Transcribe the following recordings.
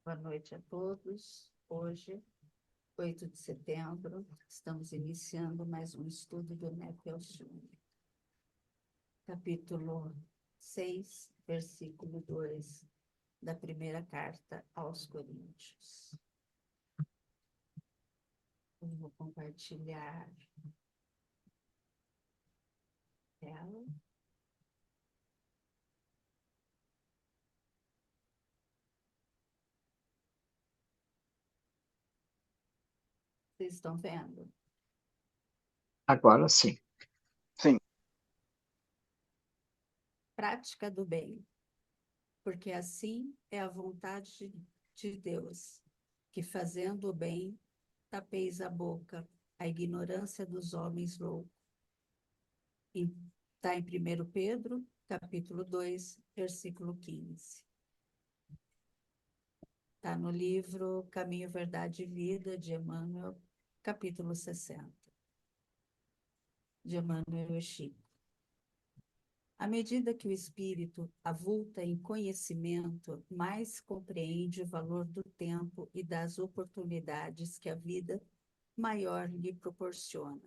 Boa noite a todos. Hoje, 8 de setembro, estamos iniciando mais um estudo do Nepel Shung. Capítulo 6, versículo 2 da primeira carta aos Coríntios. Eu vou compartilhar ela. Vocês estão vendo? Agora sim. Sim. Prática do bem, porque assim é a vontade de Deus, que fazendo o bem, tapeis a boca, a ignorância dos homens loucos. Está em 1 Pedro, capítulo 2, versículo 15. Está no livro Caminho, Verdade e Vida, de Emmanuel, capítulo 60, de Emmanuel e Chico. À medida que o espírito avulta em conhecimento, mais compreende o valor do tempo e das oportunidades que a vida maior lhe proporciona,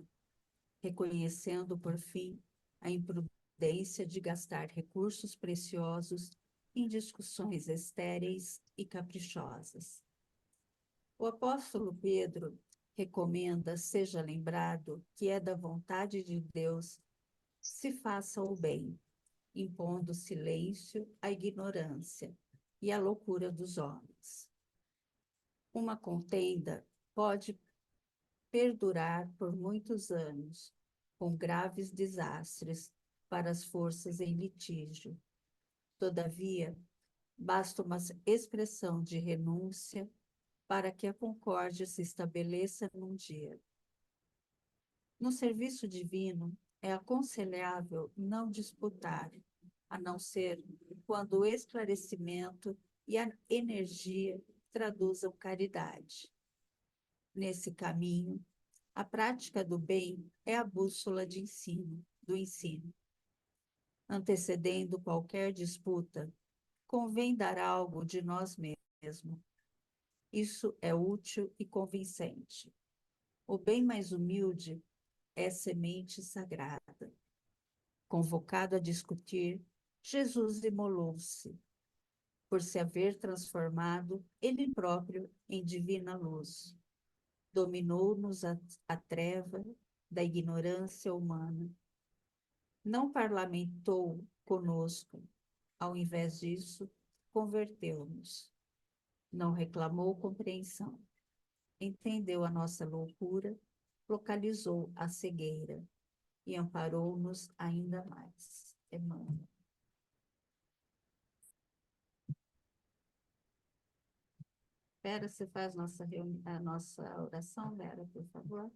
reconhecendo, por fim, a imprudência de gastar recursos preciosos em discussões estéreis e caprichosas. O apóstolo Pedro recomenda, seja lembrado, que é da vontade de Deus se faça o bem, impondo silêncio à ignorância e à loucura dos homens. Uma contenda pode perdurar por muitos anos, com graves desastres para as forças em litígio. Todavia, basta uma expressão de renúncia para que a concórdia se estabeleça num dia. No serviço divino, é aconselhável não disputar, a não ser quando o esclarecimento e a energia traduzam caridade. Nesse caminho, a prática do bem é a bússola do ensino. Antecedendo qualquer disputa, convém dar algo de nós mesmos. Isso é útil e convincente. O bem mais humilde é semente sagrada. Convocado a discutir, Jesus imolou-se, por se haver transformado ele próprio em divina luz. Dominou-nos a treva da ignorância humana. Não parlamentou conosco, ao invés disso, converteu-nos. Não reclamou compreensão. Entendeu a nossa loucura, localizou a cegueira e amparou-nos ainda mais. Emmanuel. Vera, você faz a nossa oração, Vera, por favor?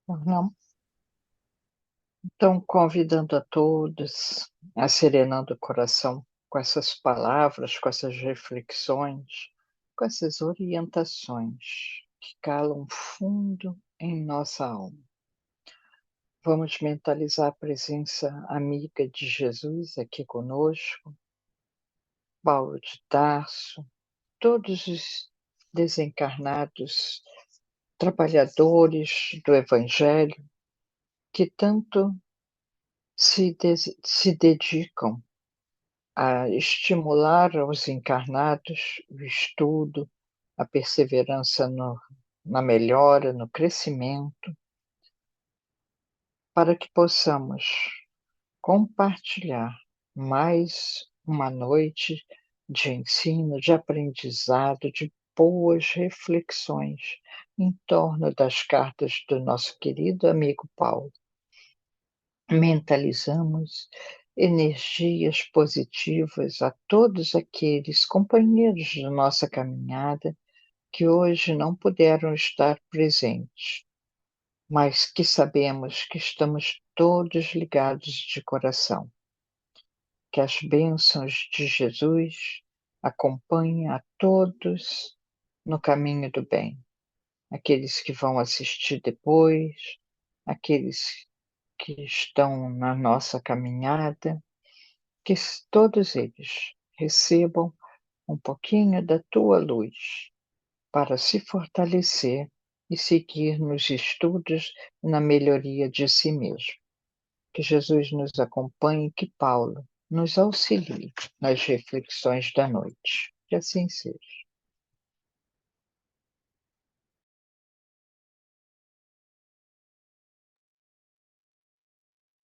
Não. Então, convidando a todos, serenando o coração com essas palavras, com essas reflexões, com essas orientações que calam fundo em nossa alma. Vamos mentalizar a presença amiga de Jesus aqui conosco, Paulo de Tarso, todos os desencarnados, trabalhadores do Evangelho, que tanto se dedicam a estimular aos encarnados o estudo, a perseverança na melhora, no crescimento, para que possamos compartilhar mais uma noite de ensino, de aprendizado, de boas reflexões em torno das cartas do nosso querido amigo Paulo. Mentalizamos energias positivas a todos aqueles companheiros de nossa caminhada que hoje não puderam estar presentes, mas que sabemos que estamos todos ligados de coração. Que as bênçãos de Jesus acompanhem a todos no caminho do bem. Aqueles que vão assistir depois, aqueles que estão na nossa caminhada, que todos eles recebam um pouquinho da tua luz para se fortalecer e seguir nos estudos na melhoria de si mesmo. Que Jesus nos acompanhe e que Paulo nos auxilie nas reflexões da noite. Que assim seja.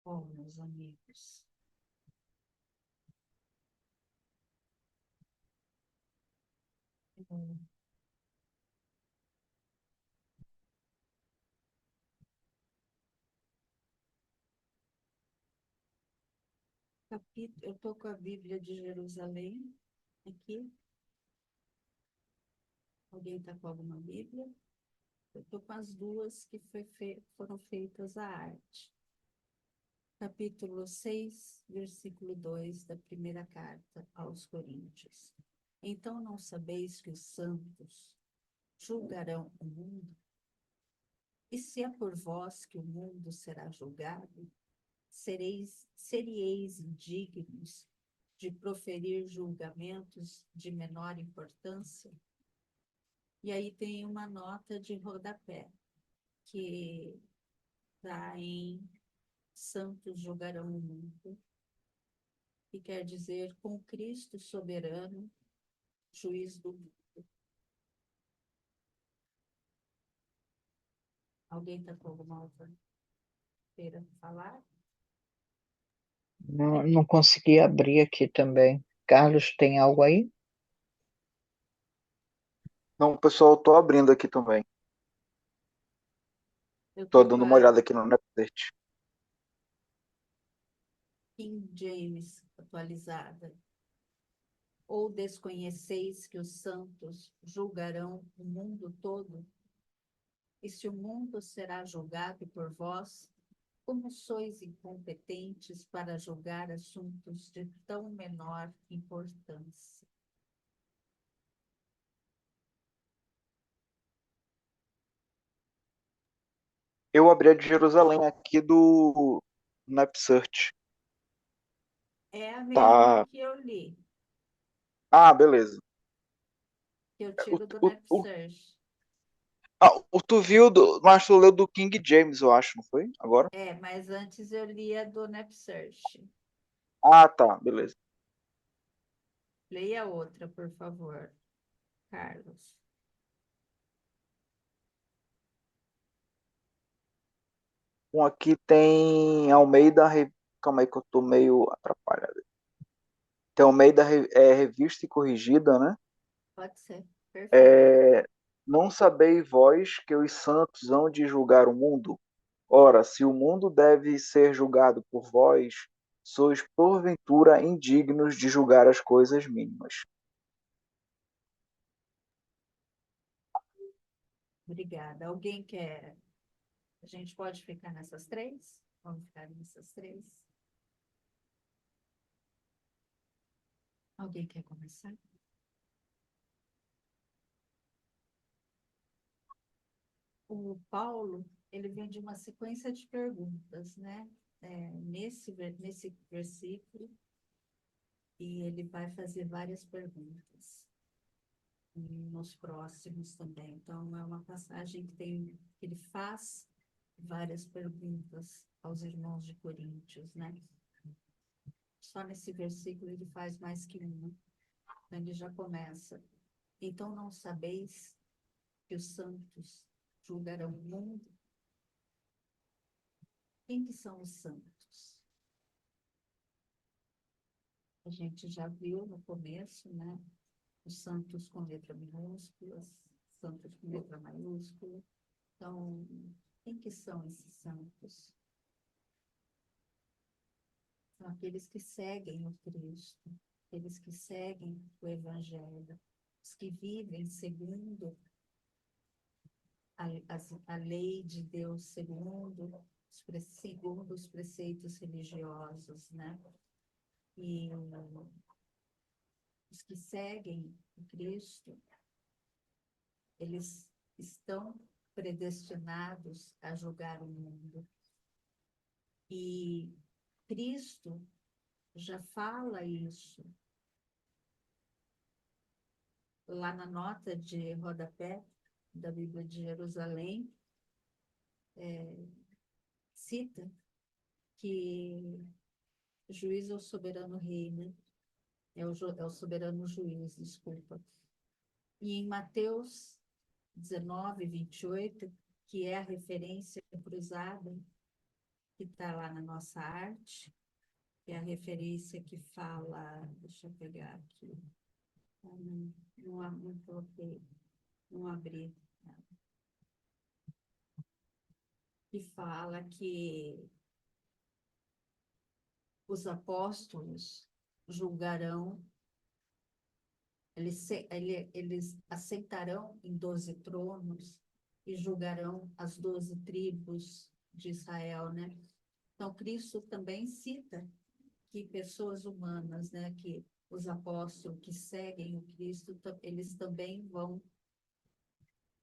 Bom, meus amigos, eu eu estou com a Bíblia de Jerusalém aqui. Alguém está com alguma Bíblia? Eu estou com as duas que foram feitas à arte. Capítulo 6, versículo 2 da primeira carta aos Coríntios. Então não sabeis que os santos julgarão o mundo? E se é por vós que o mundo será julgado, serieis indignos de proferir julgamentos de menor importância? E aí tem uma nota de rodapé, que está em Santos julgarão o mundo, que quer dizer com Cristo soberano, juiz do mundo. Alguém está com alguma outra feira para falar? Não consegui abrir aqui também. Carlos, tem algo aí? Não, pessoal, eu tô abrindo aqui também. Eu Tô estou com dando uma a olhada aqui no Napster. King James atualizada. Ou desconheceis que os santos julgarão o mundo todo? E se o mundo será julgado por vós, como sois incompetentes para julgar assuntos de tão menor importância? Eu abri a de Jerusalém aqui do Napsearch. É a mesma Tá. que eu li, Ah, beleza. que eu O, tiro do o, o, NetSearch. tu viu, mas tu leu do King James, eu acho, não foi? Agora? É, mas antes eu lia do NetSearch. Ah, tá, beleza. Leia outra, por favor, Carlos. Um aqui tem Almeida. Calma aí que eu tô meio atrapalhado. Tem Almeida Revista e Corrigida, né? Pode ser, perfeito. É, não sabeis vós que os santos hão de julgar o mundo? Ora, se o mundo deve ser julgado por vós, sois porventura indignos de julgar as coisas mínimas. Obrigada. Alguém quer? A gente pode ficar nessas três? Vamos ficar nessas três? Alguém quer começar? O Paulo, ele vem de uma sequência de perguntas, né? Nesse versículo, e ele vai fazer várias perguntas nos próximos também. Então, é uma passagem que ele faz várias perguntas aos irmãos de Coríntios, né? Só nesse versículo ele faz mais que uma. Então, ele já começa. Então, não sabeis que os santos julgarão o mundo? Quem que são os santos? A gente já viu no começo, né? Os santos com letra minúscula, santos com letra maiúscula. Então, quem que são esses santos? São aqueles que seguem o Cristo, aqueles que seguem o Evangelho, os que vivem segundo a lei de Deus, segundo os preceitos religiosos, né? E os que seguem o Cristo, eles estão predestinados a julgar o mundo. E Cristo já fala isso lá na nota de rodapé da Bíblia de Jerusalém, cita que juiz é o soberano rei, né? É o soberano juiz, desculpa. E em Mateus 19:28, que é a referência cruzada, que está lá na nossa arte, que é a referência que fala, deixa eu pegar aqui, não coloquei, não abri, que fala que os apóstolos julgarão, eles assentarão em 12 tronos e julgarão as 12 tribos de Israel, né? Então, Cristo também cita que pessoas humanas, né, que os apóstolos que seguem o Cristo, eles também vão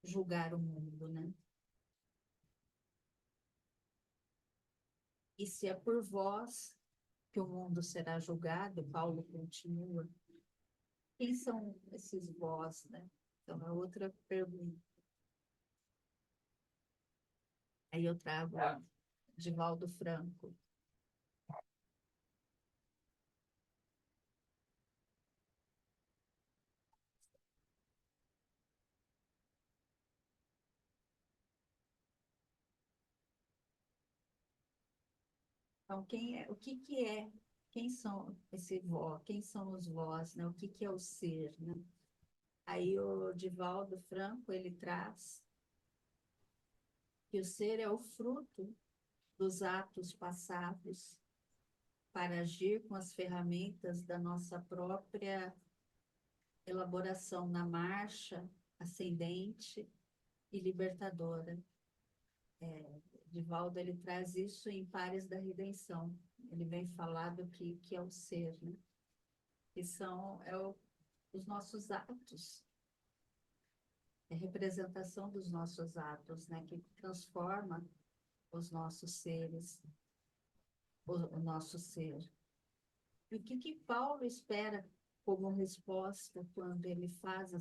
julgar o mundo, né? E se é por vós que o mundo será julgado, Paulo continua, quem são esses vós, né? Então, é outra pergunta. Aí eu trago Divaldo Franco. Então, o que que é, quem são esse vó, quem são os vós, né? O que que é o ser, né? Aí o Divaldo Franco, ele traz que o ser é o fruto dos atos passados para agir com as ferramentas da nossa própria elaboração na marcha ascendente e libertadora. Divaldo, ele traz isso em Pares da Redenção. Ele vem falar do que é o ser, né? Que são os nossos atos, é a representação dos nossos atos, né? Que transforma os nossos seres, o nosso ser. E o que Paulo espera como resposta quando ele faz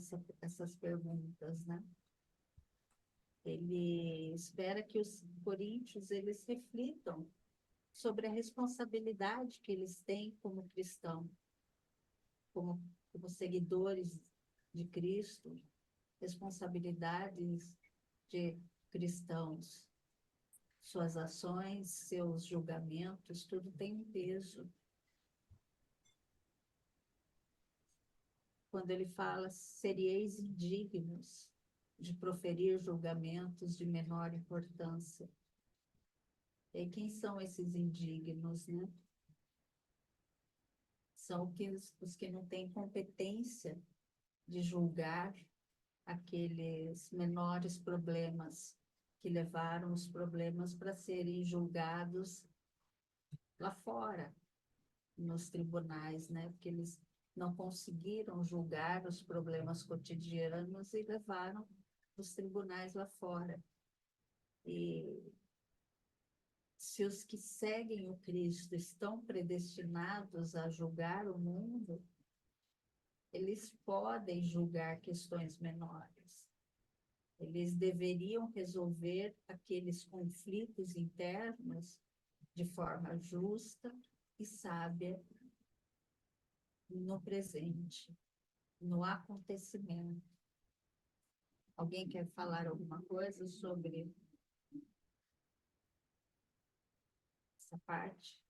essas perguntas, né? Ele espera que os coríntios eles reflitam sobre a responsabilidade que eles têm como cristãos, como seguidores de Cristo, responsabilidades de cristãos. Suas ações, seus julgamentos, tudo tem um peso. Quando ele fala, serieis indignos de proferir julgamentos de menor importância. E quem são esses indignos, né? São os que não têm competência de julgar aqueles menores problemas que levaram os problemas para serem julgados lá fora, nos tribunais, né? Porque eles não conseguiram julgar os problemas cotidianos e levaram os tribunais lá fora. E se os que seguem o Cristo estão predestinados a julgar o mundo, eles podem julgar questões menores. Eles deveriam resolver aqueles conflitos internos de forma justa e sábia no presente, no acontecimento. Alguém quer falar alguma coisa sobre essa parte?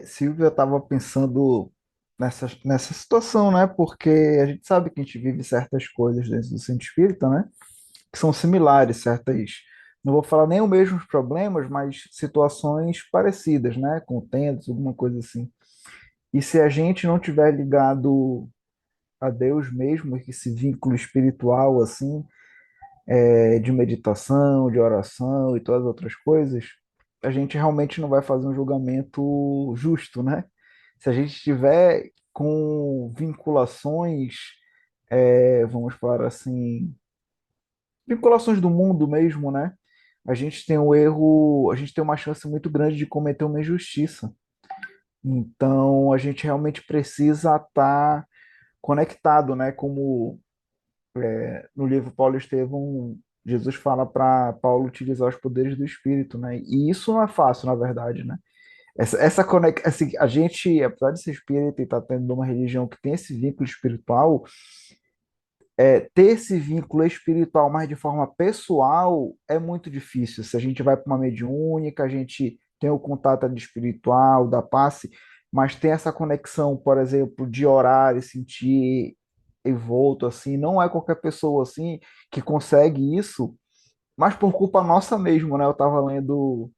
Silvia, eu estava pensando nessa situação, né? Porque a gente sabe que a gente vive certas coisas dentro do centro espírita, né? Que são similares, certas. Não vou falar nem os mesmos problemas, mas situações parecidas, né? Contendas, alguma coisa assim. E se a gente não tiver ligado a Deus mesmo, esse vínculo espiritual, assim, de meditação, de oração e todas as outras coisas, a gente realmente não vai fazer um julgamento justo, né? Se a gente tiver com vinculações, vamos falar assim, vinculações do mundo mesmo, né? A gente tem um erro, a gente tem uma chance muito grande de cometer uma injustiça. Então, a gente realmente precisa estar conectado, né? Como no livro Paulo Estevão, Jesus fala para Paulo utilizar os poderes do Espírito, né? E isso não é fácil, na verdade, né? Essa conexão, assim, a gente, apesar de ser espírita e estar tendo uma religião que tem esse vínculo espiritual, ter esse vínculo espiritual, mas de forma pessoal, é muito difícil. Se a gente vai para uma mediúnica, a gente tem o contato ali espiritual, da passe, mas tem essa conexão, por exemplo, de orar e sentir envolto, assim, não é qualquer pessoa, assim, que consegue isso, mas por culpa nossa mesmo, né? Eu estava lendo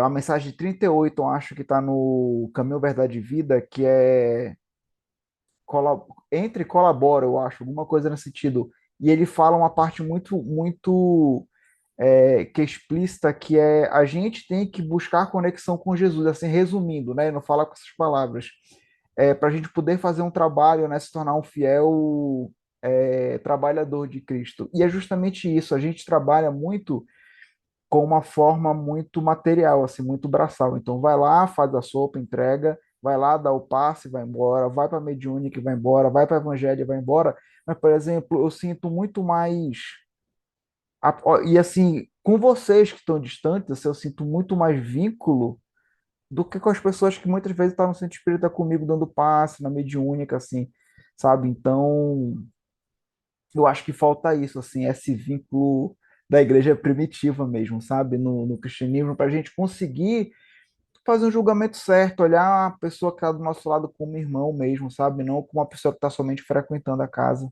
a mensagem 38, eu acho que está no Caminho, Verdade e Vida, que é entre colabora, eu acho, alguma coisa nesse sentido. E ele fala uma parte muito que é explícita, que é a gente tem que buscar conexão com Jesus, assim, resumindo, né? Não fala com essas palavras. Para a gente poder fazer um trabalho, né? Se tornar um fiel trabalhador de Cristo. E é justamente isso, a gente trabalha muito com uma forma muito material, assim, muito braçal. Então, vai lá, faz a sopa, entrega, vai lá, dá o passe, vai embora, vai para a mediúnica e vai embora, vai para a evangelho e vai embora. Mas, por exemplo, eu sinto muito mais. E assim, com vocês que estão distantes, assim, eu sinto muito mais vínculo do que com as pessoas que muitas vezes estão no centro espírita comigo, dando passe, na mediúnica, assim, sabe? Então, eu acho que falta isso, assim, esse vínculo da igreja primitiva mesmo, sabe? No cristianismo, para a gente conseguir fazer um julgamento certo, olhar a pessoa que está do nosso lado como irmão mesmo, sabe? Não como uma pessoa que está somente frequentando a casa.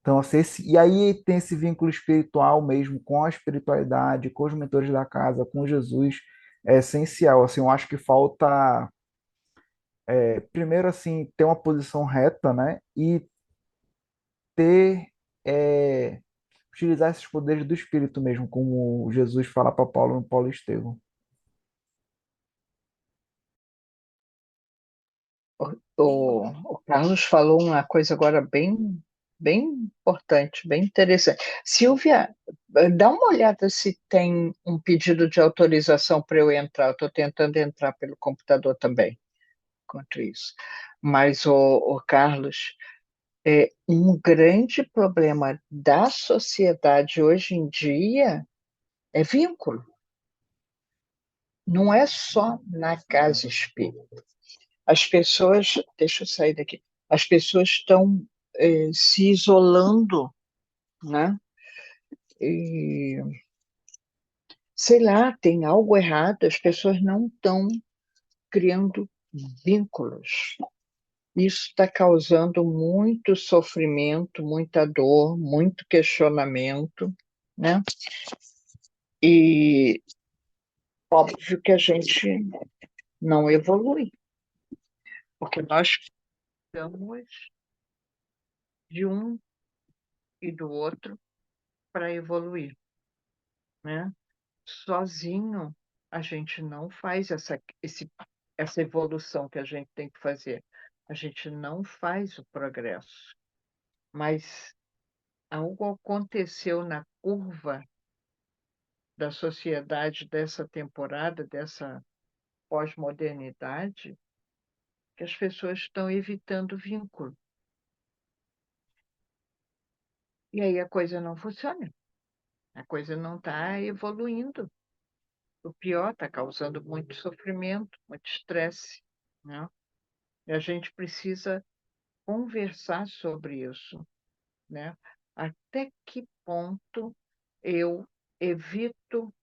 Então, assim, e aí tem esse vínculo espiritual mesmo com a espiritualidade, com os mentores da casa, com Jesus, é essencial. Assim, eu acho que falta, primeiro, assim, ter uma posição reta, né? E ter, é, utilizar esses poderes do Espírito mesmo, como Jesus fala para Paulo no Paulo Estevão. O Carlos falou uma coisa agora bem importante, bem interessante. Silvia, dá uma olhada se tem um pedido de autorização para eu entrar. Eu estou tentando entrar pelo computador também, enquanto isso. Mas, o Carlos, um grande problema da sociedade hoje em dia é vínculo. Não é só na casa espírita. As pessoas, deixa eu sair daqui, as pessoas estão se isolando, né? E, sei lá, tem algo errado, as pessoas não estão criando vínculos. Isso está causando muito sofrimento, muita dor, muito questionamento, né? E óbvio que a gente não evolui, porque nós precisamos de um e do outro para evoluir, né? Sozinho, a gente não faz essa evolução que a gente tem que fazer. A gente não faz o progresso. Mas algo aconteceu na curva da sociedade dessa temporada, dessa pós-modernidade, que as pessoas estão evitando vínculo. E aí a coisa não funciona. A coisa não está evoluindo. O pior está causando muito sofrimento, muito estresse, né? E a gente precisa conversar sobre isso, né? Até que ponto eu evito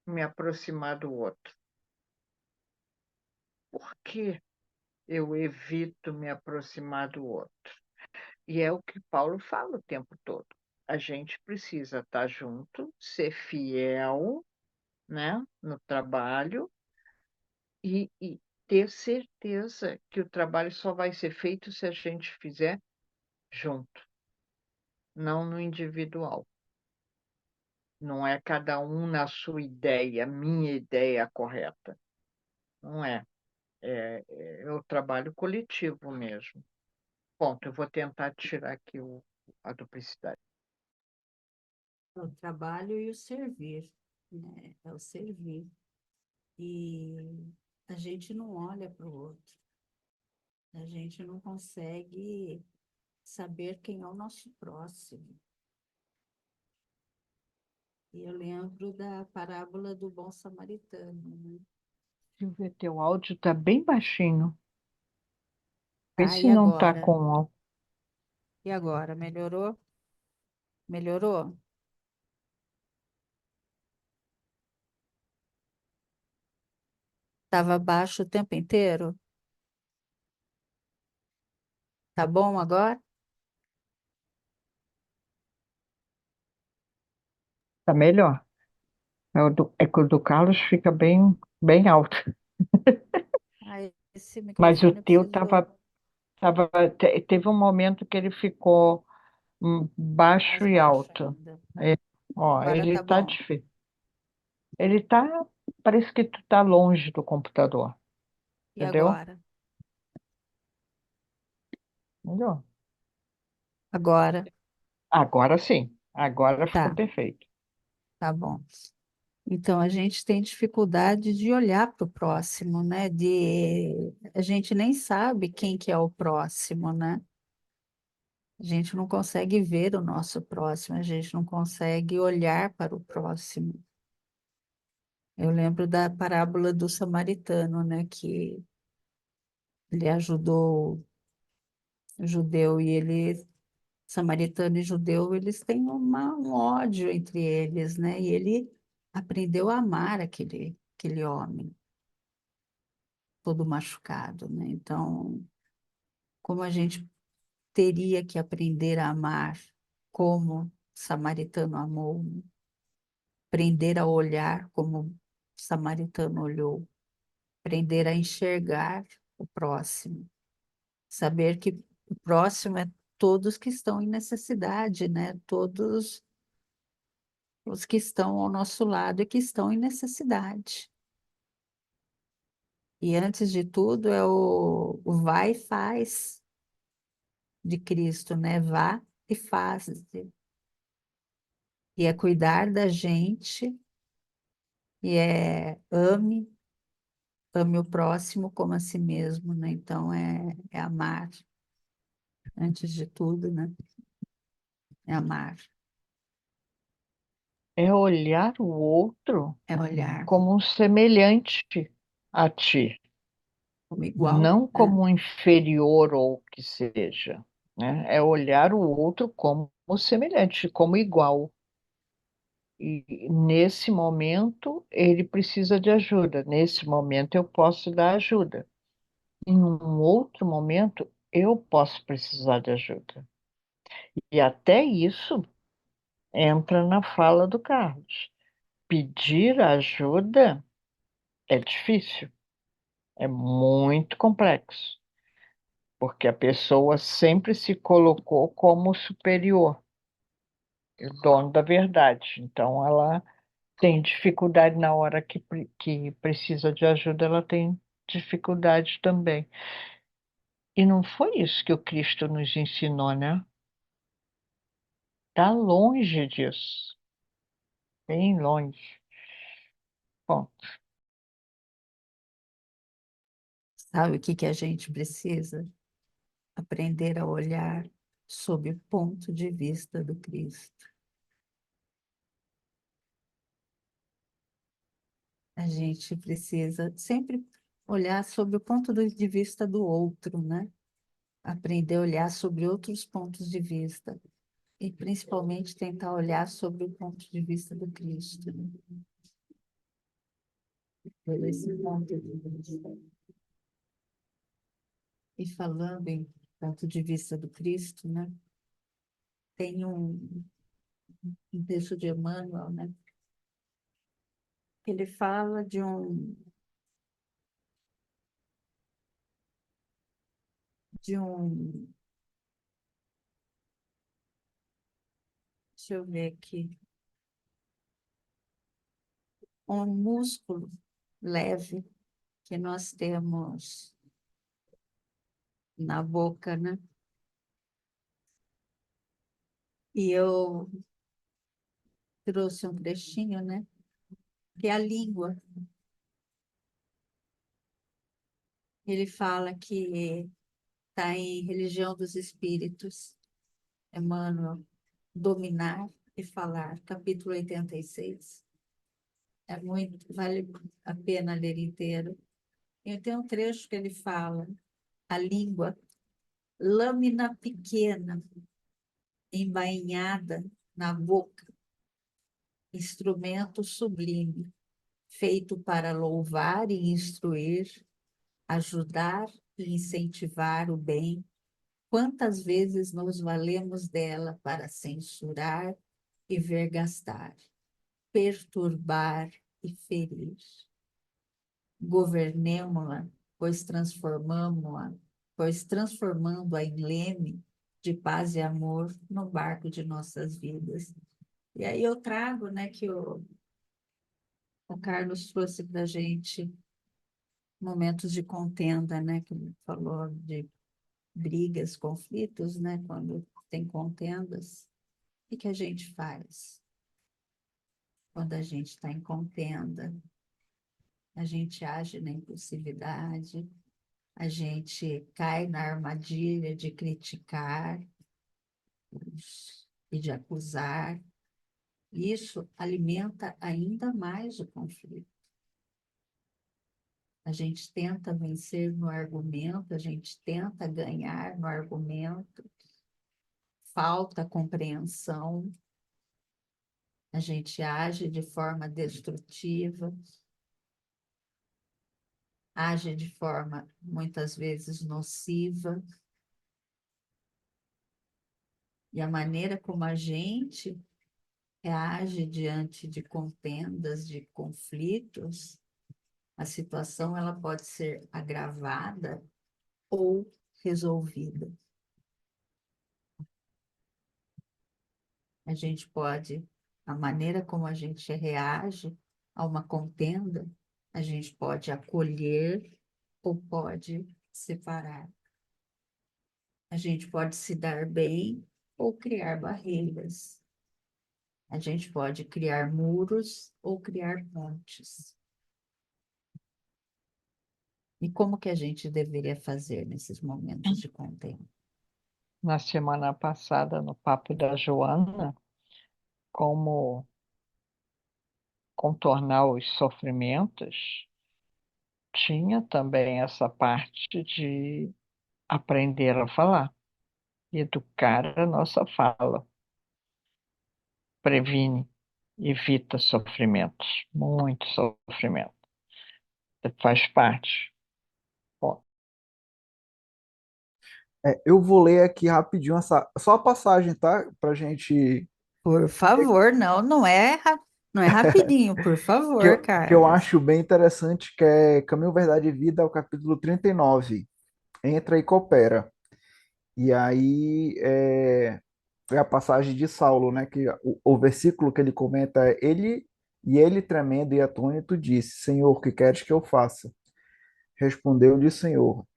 me aproximar do outro? Por que eu evito me aproximar do outro? E é o que Paulo fala o tempo todo. A gente precisa estar junto, ser fiel, né, no trabalho e ter certeza que o trabalho só vai ser feito se a gente fizer junto, não no individual. Não é cada um na sua ideia, minha ideia correta. Não é. É o trabalho coletivo mesmo. Ponto. Eu vou tentar tirar aqui a duplicidade. O trabalho e o servir, né? É o servir. E a gente não olha para o outro, a gente não consegue saber quem é o nosso próximo. E eu lembro da parábola do bom samaritano, né? Silvia, teu áudio está bem baixinho. Vê Tá, se não está com E agora, melhorou? Melhorou? Estava baixo o tempo inteiro? Tá bom agora? Tá melhor. É que o do Carlos fica bem alto. Ah, esse Mas o microfone eu teu preciso teve um momento que ele ficou mais baixo e baixo alto. ainda. É, ó, Agora ele tá tá bom. difícil. Ele tá, parece que tu tá longe do computador, E entendeu? agora? Melhor. Agora, Agora sim. Agora ficou tá, perfeito. tá bom. Então, a gente tem dificuldade de olhar para o próximo, né? A gente nem sabe quem que é o próximo, né? A gente não consegue ver o nosso próximo, a gente não consegue olhar para o próximo. Eu lembro da parábola do samaritano, né? Que ele ajudou o judeu e ele, samaritano e judeu, eles têm um ódio entre eles, né? E ele aprendeu a amar aquele homem todo machucado, né? Então, como a gente teria que aprender a amar como o samaritano amou, né? Aprender a olhar como o samaritano olhou, aprender a enxergar o próximo, saber que o próximo é todos que estão em necessidade, né? Todos os que estão ao nosso lado e que estão em necessidade. E antes de tudo é o vai e faz de Cristo, né? Vá e faz. E é cuidar da gente, e é ame o próximo como a si mesmo, né? Então é amar, antes de tudo, né? É amar, É olhar o outro é olhar como um semelhante a ti, como igual, não né? como um inferior ou o que seja, né? É olhar o outro como semelhante, como igual. E nesse momento ele precisa de ajuda. Nesse momento eu posso dar ajuda. Em um outro momento eu posso precisar de ajuda. E até isso entra na fala do Carlos. Pedir ajuda é difícil, é muito complexo, porque a pessoa sempre se colocou como superior, o dono da verdade. Então ela tem dificuldade na hora que precisa de ajuda, ela tem dificuldade também. E não foi isso que o Cristo nos ensinou, né? Está longe disso, bem longe. Bom, Sabe o que que a gente precisa? Aprender a olhar sob o ponto de vista do Cristo. A gente precisa sempre olhar sob o ponto de vista do outro, né? Aprender a olhar sobre outros pontos de vista e principalmente tentar olhar sobre o ponto de vista do Cristo, né? Por esse ponto de vista. E falando em ponto de vista do Cristo, né? Tem um texto de Emmanuel, né? Que ele fala de um, deixa eu ver aqui, um músculo leve que nós temos na boca, né? E eu trouxe um trechinho, né? Que é a língua. Ele fala que está em Religião dos Espíritos, Emmanuel, Dominar e Falar, capítulo 86. É muito, vale a pena ler inteiro. E tem um trecho que ele fala, a língua, lâmina pequena, embainhada na boca, instrumento sublime, feito para louvar e instruir, ajudar e incentivar o bem. Quantas vezes nos valemos dela para censurar e vergastar, perturbar e ferir? Governemo-la, pois transformando-a em leme de paz e amor no barco de nossas vidas. E aí eu trago, né, que o Carlos trouxe para a gente momentos de contenda, né, que ele falou de brigas, conflitos, né, quando tem contendas. O que a gente faz quando a gente está em contenda? A gente age na impulsividade, a gente cai na armadilha de criticar e de acusar. Isso alimenta ainda mais o conflito. A gente tenta vencer no argumento, a gente tenta ganhar no argumento, falta compreensão, a gente age de forma destrutiva, age de forma muitas vezes nociva, e a maneira como a gente reage diante de contendas, de conflitos, a situação ela pode ser agravada ou resolvida. A gente pode, a maneira como a gente reage a uma contenda, a gente pode acolher ou pode separar. A gente pode se dar bem ou criar barreiras. A gente pode criar muros ou criar pontes. E como que a gente deveria fazer nesses momentos de contenda? Na semana passada, no Papo da Joana, como contornar os sofrimentos, tinha também essa parte de aprender a falar, educar a nossa fala, previne, evita sofrimentos, muito sofrimento, faz parte. Bom, Eu vou ler aqui rapidinho só a passagem, tá? Para gente. Por favor, não é rapidinho, por favor, Que eu Carlos. acho bem interessante, que é Caminho, Verdade e Vida, é o capítulo 39. Entra e coopera. E aí é a passagem de Saulo, né? Que o versículo que ele comenta é ele tremendo e atônito disse: Senhor, o que queres que eu faça? Respondeu-lhe o Senhor: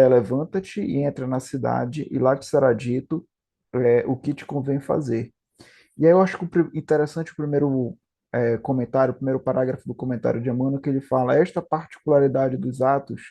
levanta-te e entra na cidade, e lá te será dito o que te convém fazer. E aí eu acho que interessante o primeiro comentário, o primeiro parágrafo do comentário de Emmanuel, que ele fala: esta particularidade dos atos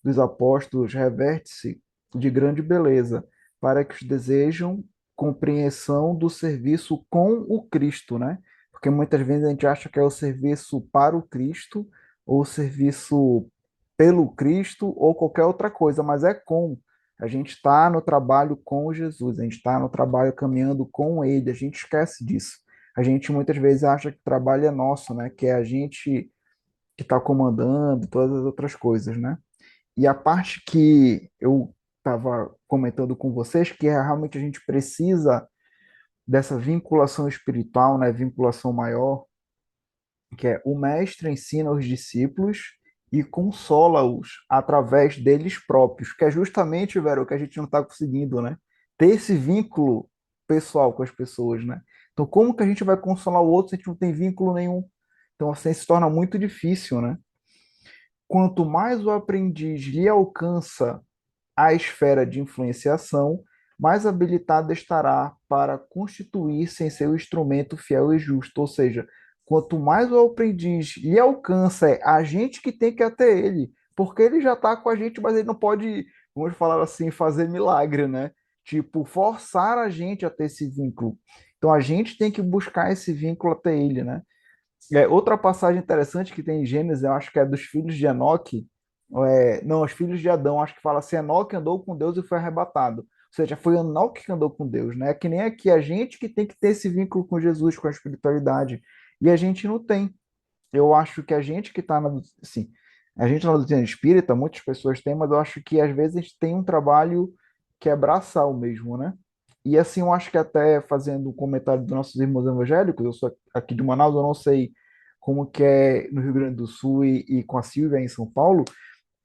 dos apóstolos reverte-se de grande beleza, para que os desejam compreensão do serviço com o Cristo, né? Porque muitas vezes a gente acha que é o serviço para o Cristo, ou o serviço pelo Cristo, ou qualquer outra coisa, mas é com. A gente está no trabalho com Jesus, a gente está no trabalho caminhando com Ele, a gente esquece disso. A gente muitas vezes acha que o trabalho é nosso, né? Que é a gente que está comandando todas as outras coisas, né? E a parte que eu estava comentando com vocês, que é realmente a gente precisa dessa vinculação espiritual, né, vinculação maior, que é o mestre ensina os discípulos e consola-os através deles próprios, que é justamente, velho, o que a gente não está conseguindo, né? Ter esse vínculo pessoal com as pessoas, né? Então, como que a gente vai consolar o outro se a gente não tem vínculo nenhum? Então, assim, se torna muito difícil, né? Quanto mais o aprendiz lhe alcança a esfera de influenciação, mais habilitado estará para constituir-se em seu instrumento fiel e justo. Ou seja, quanto mais o aprendiz lhe alcança, é a gente que tem que ir até ele, porque ele já está com a gente, mas ele não pode, vamos falar assim, fazer milagre, né? Tipo, forçar a gente a ter esse vínculo. Então a gente tem que buscar esse vínculo até ele, né? Outra passagem interessante que tem em Gênesis, eu acho que é dos filhos de Enoque, não, os filhos de Adão, acho que fala assim, Enoque andou com Deus e foi arrebatado. Ou seja, foi Enoque que andou com Deus, né? Que nem aqui a gente que tem que ter esse vínculo com Jesus, com a espiritualidade. E a gente não tem. Eu acho que a gente que está assim, a gente na doutrina espírita, muitas pessoas têm, mas eu acho que às vezes a gente tem um trabalho que é braçal mesmo, né? E assim, eu acho que até fazendo um comentário dos nossos irmãos evangélicos, eu sou aqui de Manaus, eu não sei como que é no Rio Grande do Sul e com a Silvia em São Paulo,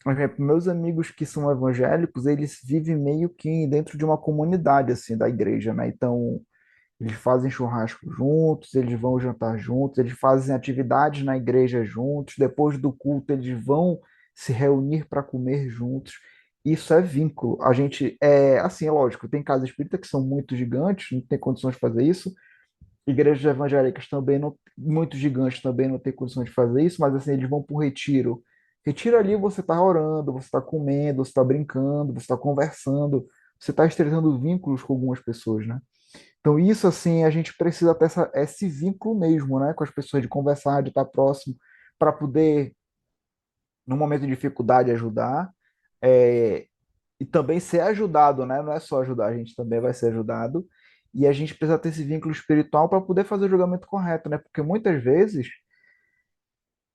mas meus amigos que são evangélicos, eles vivem meio que dentro de uma comunidade, assim, da igreja, né? Então, eles fazem churrasco juntos, eles vão jantar juntos, eles fazem atividades na igreja juntos, depois do culto eles vão se reunir para comer juntos. Isso é vínculo. A gente é assim, é lógico, tem casas espíritas que são muito gigantes, não tem condições de fazer isso. Igrejas evangélicas também não, muito gigantes também não têm condições de fazer isso, mas assim, eles vão para o retiro. Retiro ali você está orando, você está comendo, você está brincando, você está conversando, você está estreitando vínculos com algumas pessoas, né? Então, isso, assim, a gente precisa ter esse vínculo mesmo, né, com as pessoas, de conversar, de estar próximo, para poder, no momento de dificuldade, ajudar, é, e também ser ajudado, né? Não é só ajudar, a gente também vai ser ajudado, e a gente precisa ter esse vínculo espiritual para poder fazer o julgamento correto, né? Porque muitas vezes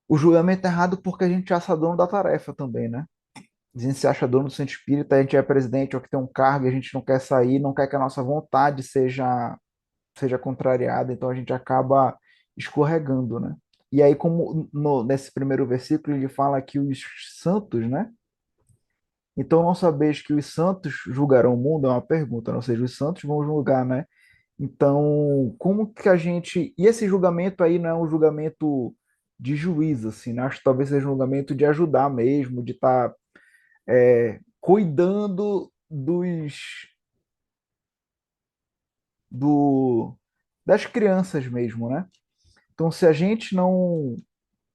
o julgamento é errado porque a gente acha dono da tarefa também, né? A gente se acha dono do centro espírita, a gente é presidente ou que tem um cargo, e a gente não quer sair, não quer que a nossa vontade seja contrariada, então a gente acaba escorregando, né? E aí, como nesse primeiro versículo ele fala que os santos, né? Então, não sabeis que os santos julgarão o mundo? É uma pergunta, né? Ou seja, os santos vão julgar, né? Então, como que a gente. E esse julgamento aí não é um julgamento de juiz, assim, né? Acho que talvez seja um julgamento de ajudar mesmo, de estar cuidando do, das crianças mesmo, né? Então, se a gente não.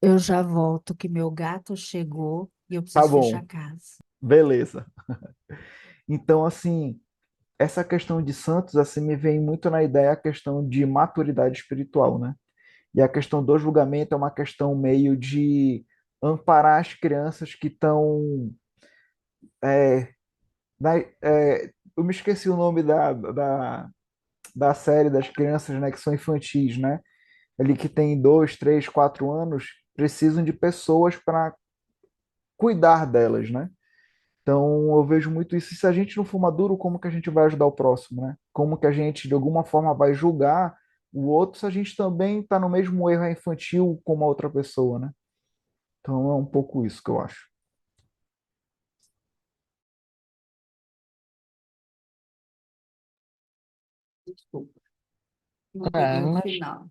Eu já volto, que meu gato chegou e eu Tá preciso fechar bom, a casa. beleza. Então, assim, essa questão de santos, assim, me vem muito na ideia a questão de maturidade espiritual, né? E a questão do julgamento é uma questão meio de amparar as crianças que estão. É, eu me esqueci o nome da série das crianças, né, que são infantis, né? Ali que tem 2, 3, 4 anos, precisam de pessoas para cuidar delas, né? Então, eu vejo muito isso. E se a gente não for maduro, como que a gente vai ajudar o próximo, né? Como que a gente, de alguma forma, vai julgar o outro se a gente também está no mesmo erro infantil como a outra pessoa, né? Então, é um pouco isso que eu acho. Desculpa, não Ah, peguei o mas, final.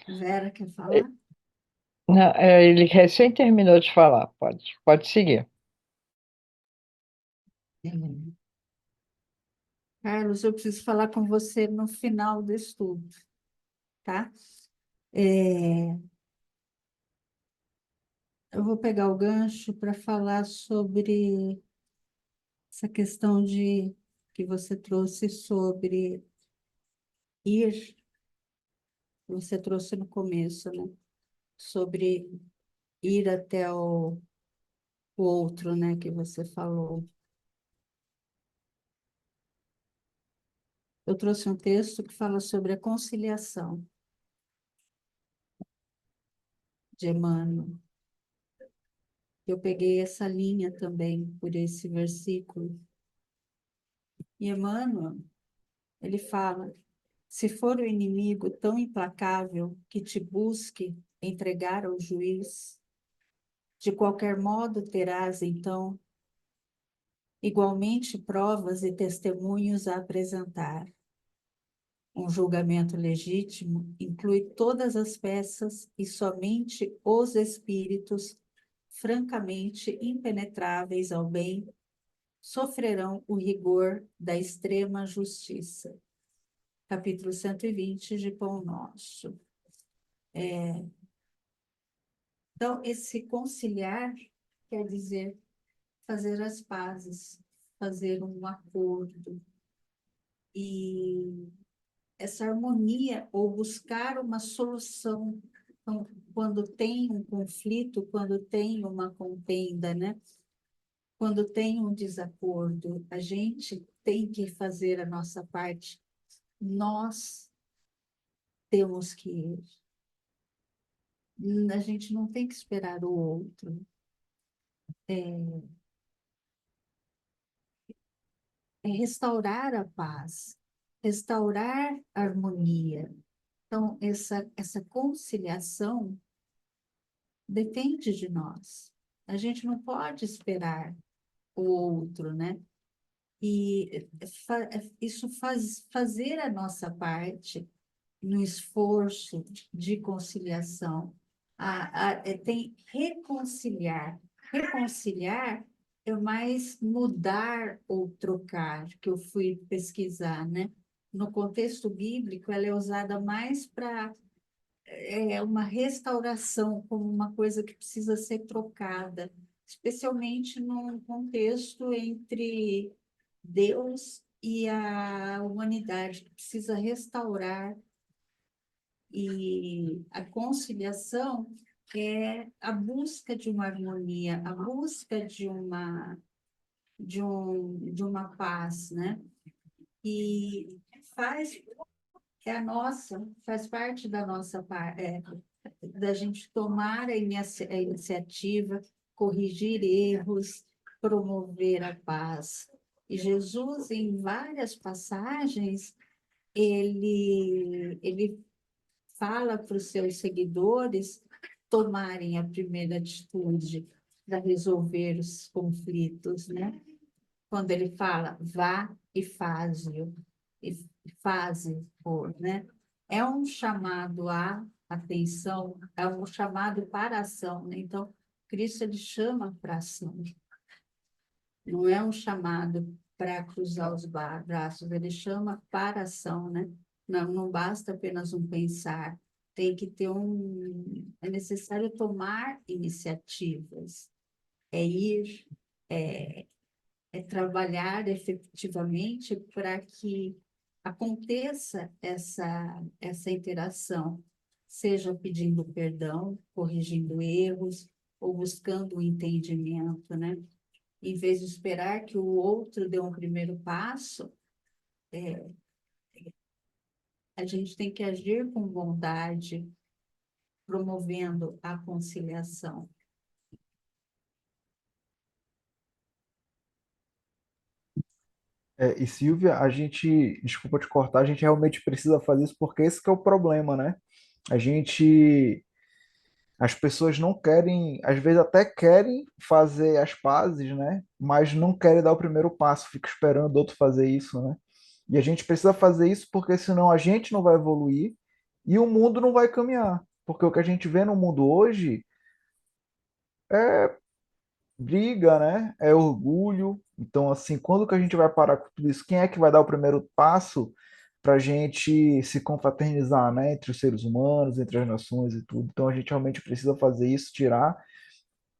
Vera quer falar? não, ele recém terminou de falar, pode seguir. É. Carlos, eu preciso falar com você no final do estudo, tá? É, eu vou pegar o gancho para falar sobre essa questão de que você trouxe sobre ir, você trouxe no começo, né? Sobre ir até o outro, né? Que você falou. Eu trouxe um texto que fala sobre a conciliação de Emmanuel. Eu peguei essa linha também por esse versículo. E Emmanuel, ele fala: se for o inimigo tão implacável que te busque entregar ao juiz, de qualquer modo terás, então, igualmente provas e testemunhos a apresentar. Um julgamento legítimo inclui todas as peças e somente os espíritos francamente impenetráveis ao bem sofrerão o rigor da extrema justiça. Capítulo 120 de Pão Nosso. Então, esse conciliar quer dizer fazer as pazes, fazer um acordo. E essa harmonia, ou buscar uma solução, então, quando tem um conflito, quando tem uma contenda, né? Quando tem um desacordo, a gente tem que fazer a nossa parte. Nós temos que ir. A gente não tem que esperar o outro. É restaurar a paz, restaurar a harmonia. Então, essa conciliação depende de nós. A gente não pode esperar o outro, né? E isso fazer a nossa parte no esforço de conciliação. Tem reconciliar. Reconciliar é mais mudar ou trocar, que eu fui pesquisar, né? No contexto bíblico, ela é usada mais para uma restauração, como uma coisa que precisa ser trocada, especialmente num contexto entre Deus e a humanidade, que precisa restaurar. E a conciliação é a busca de uma harmonia, a busca de uma paz, né? E faz faz parte da nossa da gente tomar a iniciativa, corrigir erros, promover a paz. E Jesus, em várias passagens, ele fala para os seus seguidores tomarem a primeira atitude para resolver os conflitos, né? Quando ele fala, vá e faze-o, e faze-o, né? É um chamado à atenção, é um chamado para a ação, né? Então, Cristo, ele chama para a ação. Não é um chamado para cruzar os braços, ele chama para a ação, né? Não basta apenas um pensar, tem que ter é necessário tomar iniciativas, é ir, é trabalhar efetivamente para que aconteça essa interação, seja pedindo perdão, corrigindo erros, ou buscando o entendimento, né? Em vez de esperar que o outro dê um primeiro passo, a gente tem que agir com bondade, promovendo a conciliação. E Silvia, desculpa te cortar, a gente realmente precisa fazer isso porque esse que é o problema, né? A gente, as pessoas não querem, às vezes até querem fazer as pazes, né? Mas não querem dar o primeiro passo, fica esperando o outro fazer isso, né? E a gente precisa fazer isso porque senão a gente não vai evoluir e o mundo não vai caminhar. Porque o que a gente vê no mundo hoje é briga, né? É orgulho. Então, assim, quando que a gente vai parar com tudo isso? Quem é que vai dar o primeiro passo para a gente se confraternizar, né? Entre os seres humanos, entre as nações e tudo. Então, a gente realmente precisa fazer isso, tirar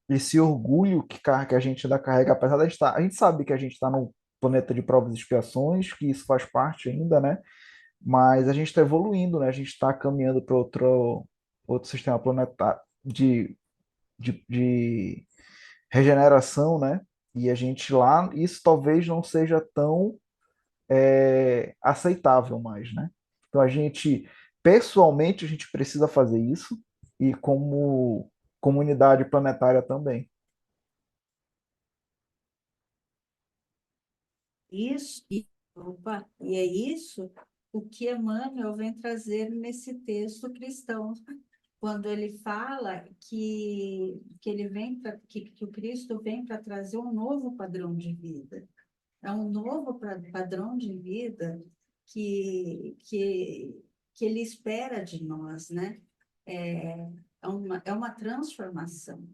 esse orgulho que a gente ainda carrega, apesar de estar. A gente sabe que a gente está num planeta de provas e expiações, que isso faz parte ainda, né? Mas a gente está evoluindo, né? A gente está caminhando para outro sistema planetário de regeneração, né? E a gente lá, isso talvez não seja tão aceitável mais, né? Então a gente, pessoalmente, a gente precisa fazer isso e como comunidade planetária também. E é isso o que Emmanuel vem trazer nesse texto cristão, quando ele fala que o Cristo vem para trazer um novo padrão de vida. É um novo padrão de vida que ele espera de nós, né? É uma transformação.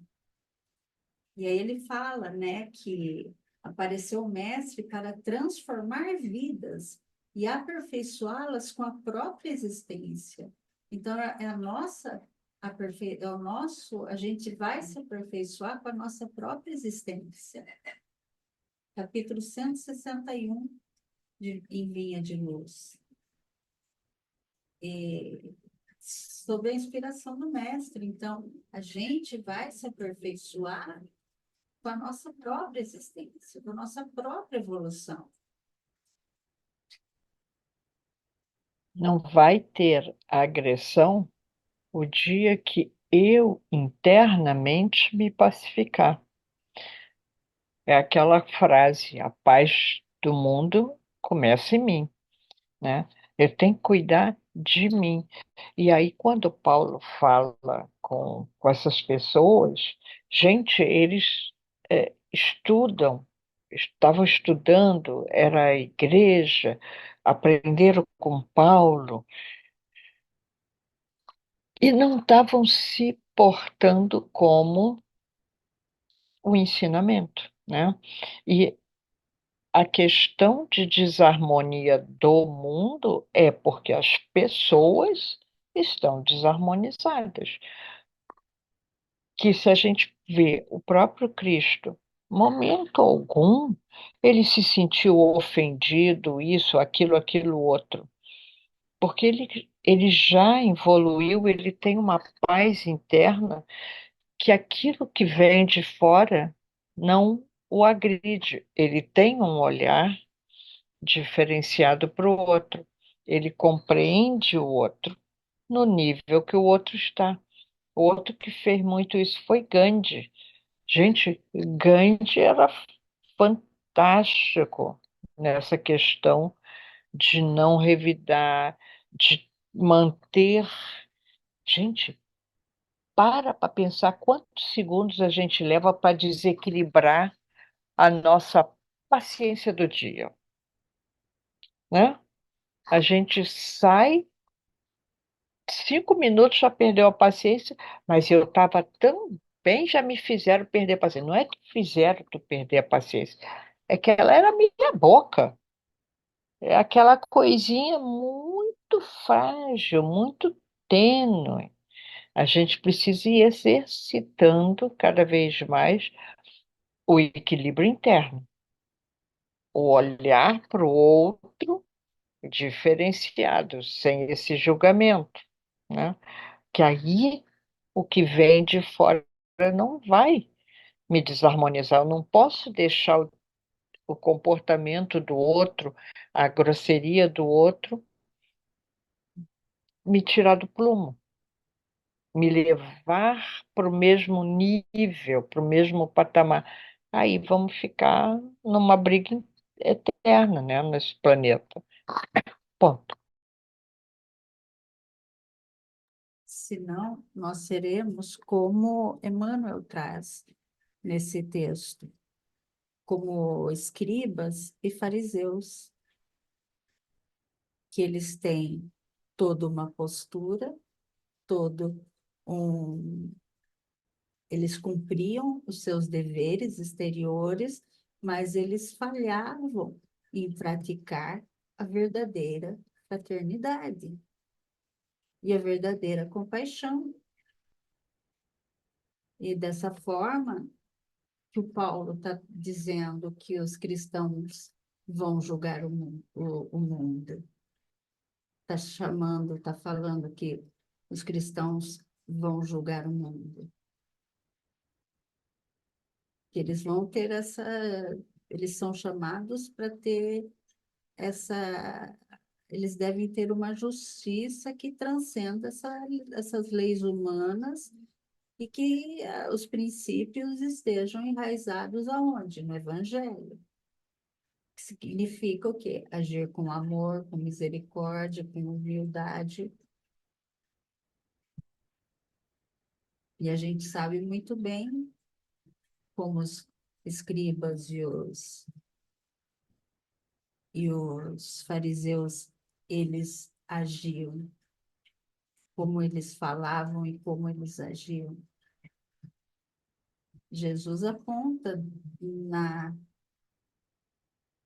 E aí ele fala, né, que apareceu o Mestre para transformar vidas e aperfeiçoá-las com a própria existência. Então, é a nossa a gente vai se aperfeiçoar com a nossa própria existência. Capítulo 161 em Linha de Luz. Sob a inspiração do mestre. Então, a gente vai se aperfeiçoar com a nossa própria existência, com a nossa própria evolução. Não vai ter agressão o dia que eu internamente me pacificar. É aquela frase, a paz do mundo começa em mim, né? Eu tenho que cuidar de mim. E aí, quando Paulo fala com essas pessoas, gente, eles estavam estudando, era a igreja, aprenderam com Paulo, e não estavam se portando como o ensinamento, né? E a questão de desarmonia do mundo é porque as pessoas estão desarmonizadas. Que se a gente vê o próprio Cristo, momento algum, ele se sentiu ofendido, isso, aquilo, outro. Porque ele já evoluiu, ele tem uma paz interna que aquilo que vem de fora não o agride. Ele tem um olhar diferenciado para o outro. Ele compreende o outro no nível que o outro está. O outro que fez muito isso foi Gandhi. Gente, Gandhi era fantástico nessa questão de não revidar, de manter. Gente, para pensar quantos segundos a gente leva para desequilibrar a nossa paciência do dia, né? A gente sai 5 minutos, já perdeu a paciência, mas eu estava tão bem, já me fizeram perder a paciência. Não é que fizeram tu perder a paciência, é que ela era minha boca. É aquela coisinha muito frágil, muito tênue. A gente precisa ir exercitando cada vez mais o equilíbrio interno, o olhar para o outro diferenciado, sem esse julgamento, né? Que aí o que vem de fora não vai me desarmonizar. Eu não posso deixar o comportamento do outro, a grosseria do outro, me tirar do plumo, me levar para o mesmo nível, para o mesmo patamar. Aí vamos ficar numa briga eterna, né, nesse planeta. Ponto. Senão, nós seremos como Emmanuel traz nesse texto, como escribas e fariseus, que eles têm toda uma postura, todo um. Eles cumpriam os seus deveres exteriores, mas eles falhavam em praticar a verdadeira fraternidade e a verdadeira compaixão. E dessa forma que o Paulo está dizendo que os cristãos vão julgar o mundo. Está chamando, está falando que os cristãos vão julgar o mundo. Que eles vão ter essa. Eles são chamados para ter essa. Eles devem ter uma justiça que transcenda essas leis humanas e que os princípios estejam enraizados aonde? No Evangelho. Que significa o quê? Agir com amor, com misericórdia, com humildade. E a gente sabe muito bem como os escribas e os fariseus, eles agiam, como eles falavam e como eles agiam. Jesus aponta na,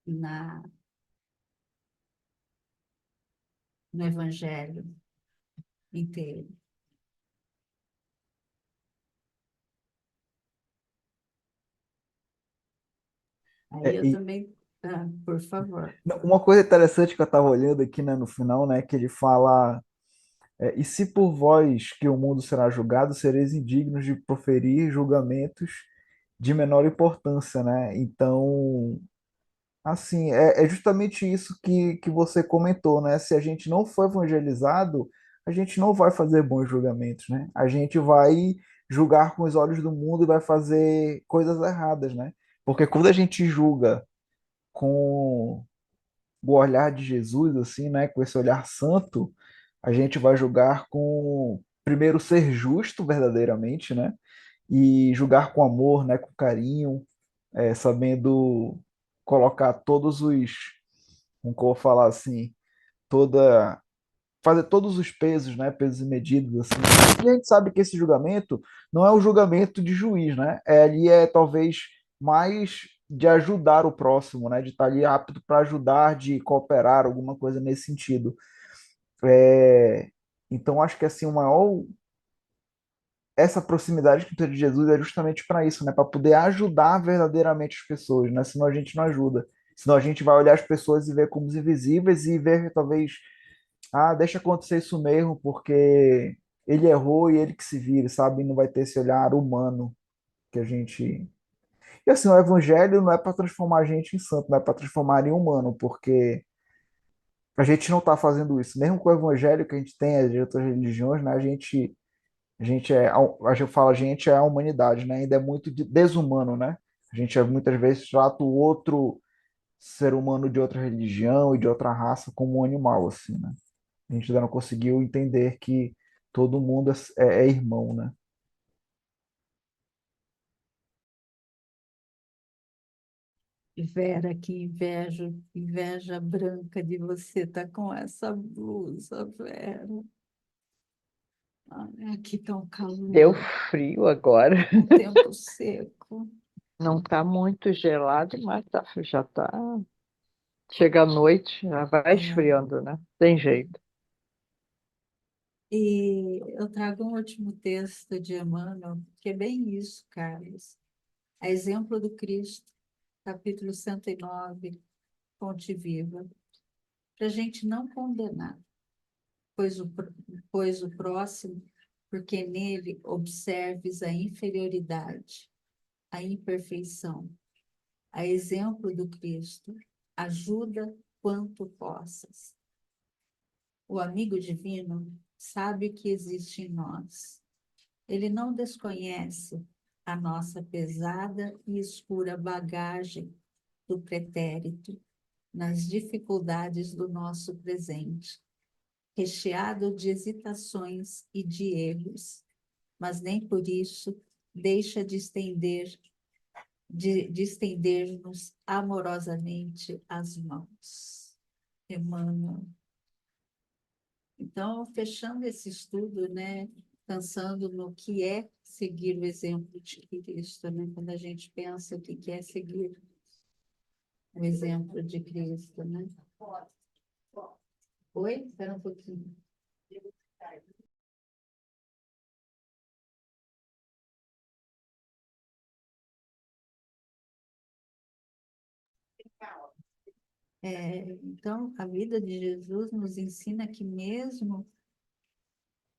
na, no Evangelho inteiro. Aí É, eu também, por favor. uma coisa interessante que eu estava olhando aqui, né, no final, né, que ele fala, e se por vós que o mundo será julgado, sereis indignos de proferir julgamentos de menor importância, né? Então, assim, é justamente isso que você comentou, né? Se a gente não for evangelizado, a gente não vai fazer bons julgamentos, né? A gente vai julgar com os olhos do mundo e vai fazer coisas erradas, né? Porque quando a gente julga com o olhar de Jesus, assim, né? Com esse olhar santo, a gente vai julgar com, primeiro, ser justo verdadeiramente, né? E julgar com amor, né? Com carinho, sabendo colocar todos os, como que eu vou falar assim, toda fazer todos os pesos, né, pesos e medidas assim. E a gente sabe que esse julgamento não é o julgamento de juiz, né? Ali é talvez mais de ajudar o próximo, né, de estar ali apto para ajudar, de cooperar, alguma coisa nesse sentido. É, então acho que assim o maior essa proximidade com o de Jesus é justamente para isso, né, para poder ajudar verdadeiramente as pessoas, né? Senão a gente não ajuda. Senão a gente vai olhar as pessoas e ver como invisíveis e ver talvez deixa acontecer isso mesmo, porque ele errou e ele que se vire, sabe? Não vai ter esse olhar humano que a gente. E assim, o evangelho não é para transformar a gente em santo, não é para transformar em humano, porque a gente não está fazendo isso. Mesmo com o evangelho que a gente tem, as outras religiões, né? A gente a gente fala, a gente é a humanidade, né? Ainda é muito desumano, né? A gente muitas vezes trata o outro ser humano de outra religião e de outra raça como um animal, assim, né? A gente ainda não conseguiu entender que todo mundo é irmão, né? Vera, que inveja, inveja branca de você estar com essa blusa, Vera. Aqui tá um Deu calor, frio agora. um tempo seco. Não está muito gelado, mas já está. Chega à noite, já vai É. esfriando, né? Tem jeito. E eu trago um último texto de Emmanuel, que é bem isso, Carlos. A exemplo do Cristo, capítulo 109, Fonte Viva, para a gente não condenar, pois o próximo, porque nele observes a inferioridade, a imperfeição, a exemplo do Cristo, ajuda quanto possas. O amigo divino sabe o que existe em nós. Ele não desconhece a nossa pesada e escura bagagem do pretérito nas dificuldades do nosso presente, recheado de hesitações e de erros, mas nem por isso deixa de estender-nos amorosamente as mãos. Emmanuel. Então, fechando esse estudo, né, pensando no que é seguir o exemplo de Cristo, né, quando a gente pensa o que é seguir o exemplo de Cristo, né? Oi? Espera um pouquinho. Então, a vida de Jesus nos ensina que mesmo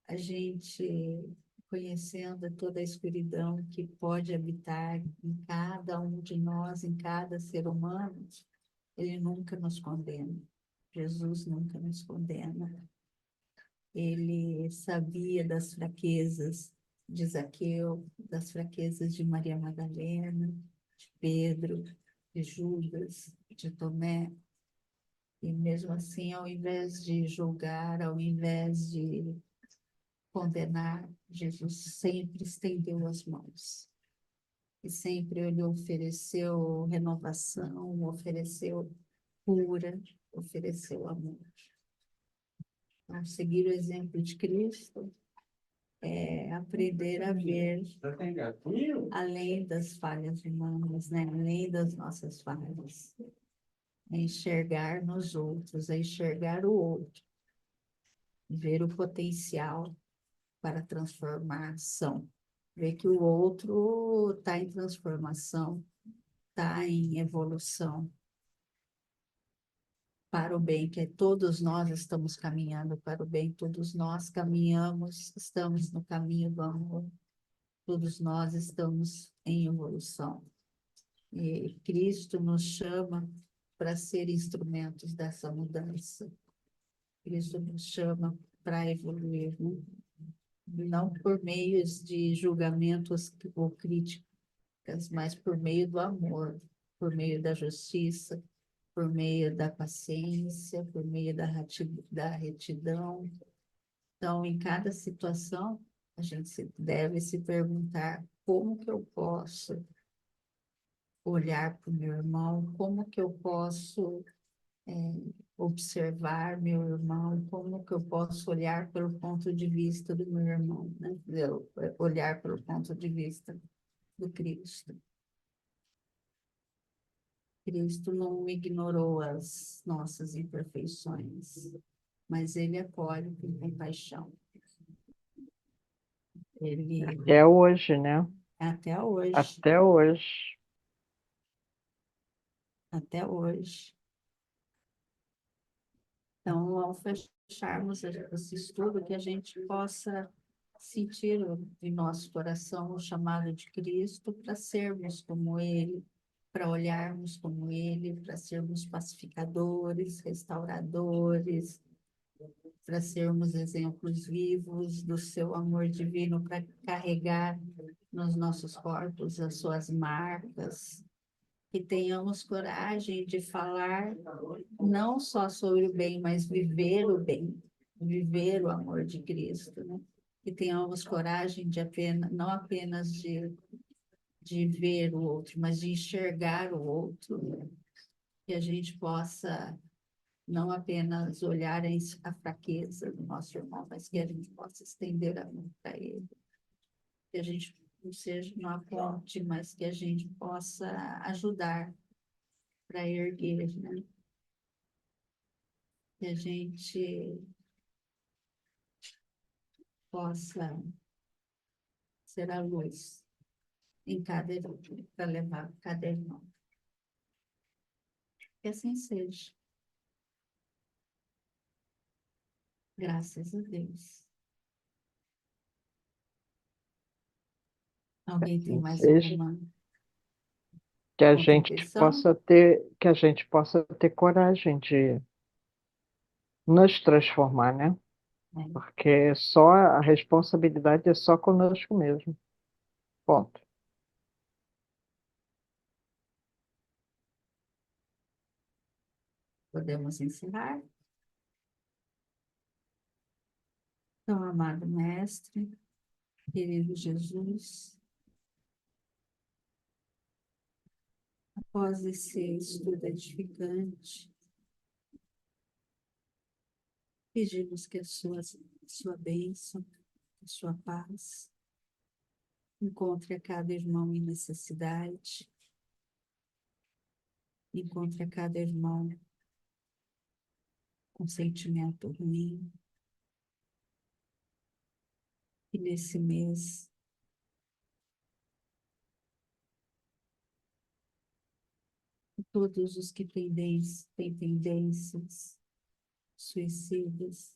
a gente conhecendo toda a escuridão que pode habitar em cada um de nós, em cada ser humano, ele nunca nos condena. Jesus nunca nos condena. Ele sabia das fraquezas de Zaqueu, das fraquezas de Maria Madalena, de Pedro, de Judas, de Tomé. E mesmo assim, ao invés de julgar, ao invés de condenar, Jesus sempre estendeu as mãos. E sempre ele ofereceu renovação, ofereceu cura, ofereceu amor. Então, seguir o exemplo de Cristo é aprender a ver além das falhas humanas, né? Além das nossas falhas. É enxergar nos outros, é enxergar o outro, ver o potencial para transformação, ver que o outro está em transformação, está em evolução para o bem, que todos nós estamos caminhando para o bem, todos nós caminhamos, estamos no caminho do amor, todos nós estamos em evolução. E Cristo nos chama para ser instrumentos dessa mudança. Cristo nos chama para evoluir, né? Não por meios de julgamentos ou críticas, mas por meio do amor, por meio da justiça, por meio da paciência, por meio da retidão. Então, em cada situação, a gente deve se perguntar como que eu posso olhar para o meu irmão, como que eu posso observar meu irmão, como que eu posso olhar pelo ponto de vista do meu irmão, né? Olhar pelo ponto de vista do Cristo. Cristo não ignorou as nossas imperfeições, mas ele acolhe com compaixão. Ele, Até hoje, né? até hoje, Até hoje. até hoje. Então, ao fecharmos esse estudo, que a gente possa sentir em nosso coração o chamado de Cristo para sermos como Ele, para olharmos como Ele, para sermos pacificadores, restauradores, para sermos exemplos vivos do seu amor divino, para carregar nos nossos corpos as suas marcas, que tenhamos coragem de falar não só sobre o bem, mas viver o bem, viver o amor de Cristo, né? Que tenhamos coragem de não apenas de ver o outro, mas de enxergar o outro, né? Que a gente possa não apenas olhar a fraqueza do nosso irmão, mas que a gente possa estender a mão para ele. Que a gente não seja uma ponte, mas que a gente possa ajudar para erguer, né? Que a gente possa ser a luz em cada irmão, para levar cada irmão. Que assim seja. Graças a Deus. Alguém tem Assim mais seja. alguma Que a gente contribuição? possa ter coragem de nos transformar, né? É. Porque só a responsabilidade é só conosco mesmo. Ponto. Podemos encerrar? Então, amado Mestre, querido Jesus, após esse estudo edificante, pedimos que a sua bênção, a sua paz, encontre a cada irmão em necessidade, encontre a cada irmão com sentimento ruim, e nesse mês todos os que têm tendências suicidas,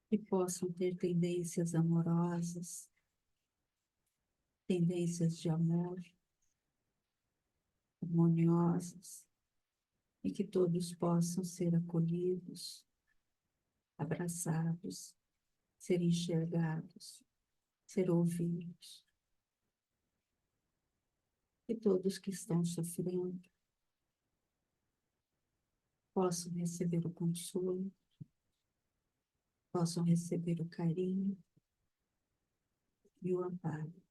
que possam ter tendências amorosas, tendências de amor, harmoniosas, e que todos possam ser acolhidos, abraçados, ser enxergados, ser ouvidos. Que todos que estão sofrendo possam receber o consolo, possam receber o carinho e o amparo.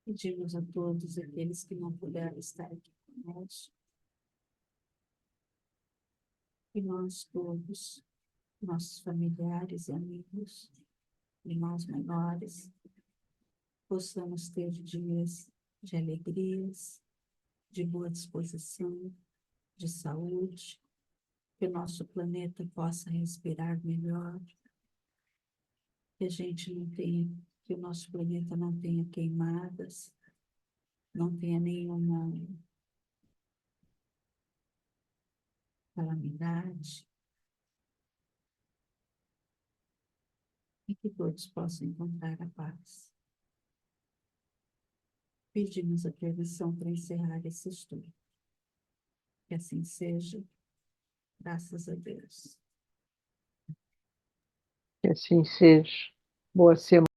Pedimos a todos aqueles que não puderam estar aqui conosco, que nós todos, nossos familiares e amigos, irmãos menores, possamos ter dias de alegrias, de boa disposição, de saúde, que o nosso planeta possa respirar melhor, que a gente não tenha que o nosso planeta não tenha queimadas, não tenha nenhuma calamidade, e que todos possam encontrar a paz. Pedimos a permissão para encerrar esse estudo. Que assim seja, graças a Deus. Que assim seja. Boa semana.